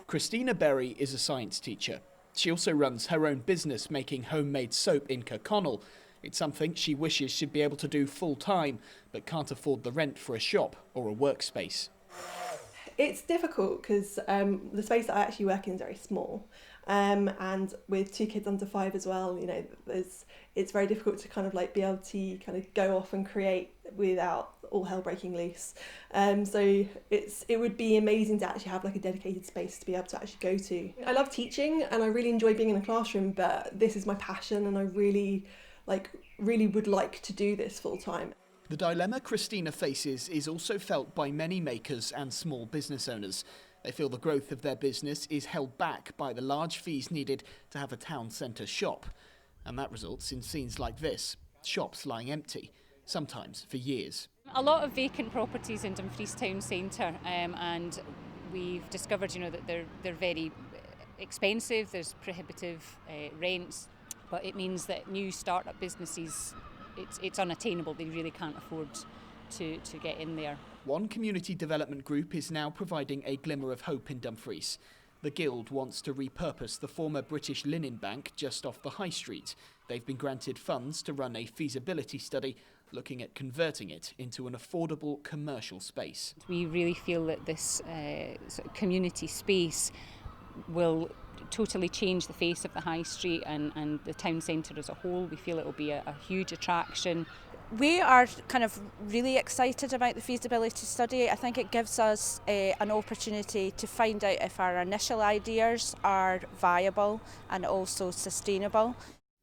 Christina Berry is a science teacher. She also runs her own business making homemade soap in Kirkconnell. It's something she wishes she'd be able to do full time, but can't afford the rent for a shop or a workspace. It's difficult because the space that I actually work in is very small, and with 2 kids under 5 as well, you know, it's very difficult to kind of like be able to kind of go off and create without all hell breaking loose. So it would be amazing to actually have like a dedicated space to be able to actually go to. I love teaching and I really enjoy being in a classroom, but this is my passion and I really would like to do this full time. The dilemma Christina faces is also felt by many makers and small business owners. They feel the growth of their business is held back by the large fees needed to have a town centre shop. And that results in scenes like this, shops lying empty, sometimes for years. A lot of vacant properties in Dumfries town centre, and we've discovered, that they're very expensive. There's prohibitive rents, but it means that new start-up businesses, it's unattainable. They really can't afford to get in there. One community development group is now providing a glimmer of hope in Dumfries. The Guild wants to repurpose the former British Linen Bank just off the High Street. They've been granted funds to run a feasibility study looking at converting it into an affordable commercial space. We really feel that this sort of community space will totally change the face of the High Street and the town centre as a whole. We feel it will be a huge attraction. We are kind of really excited about the feasibility study. I think it gives us an opportunity to find out if our initial ideas are viable and also sustainable.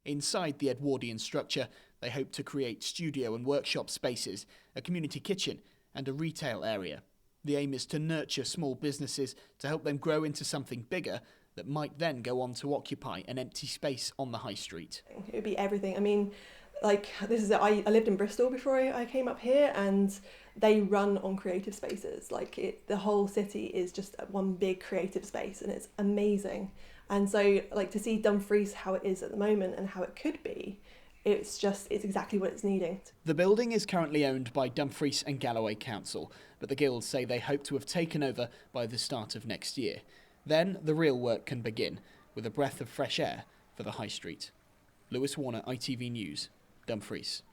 Inside the Edwardian structure, they hope to create studio and workshop spaces, a community kitchen and a retail area. The aim is to nurture small businesses to help them grow into something bigger that might then go on to occupy an empty space on the High Street. It would be everything. I mean, I lived in Bristol before I came up here, and they run on creative spaces. The whole city is just one big creative space, and it's amazing. And so, to see Dumfries how it is at the moment and how it could be, it's exactly what it's needing. The building is currently owned by Dumfries and Galloway Council, but the Guilds say they hope to have taken over by the start of next year. Then the real work can begin, with a breath of fresh air for the High Street. Lewis Warner, ITV News, Dumfries.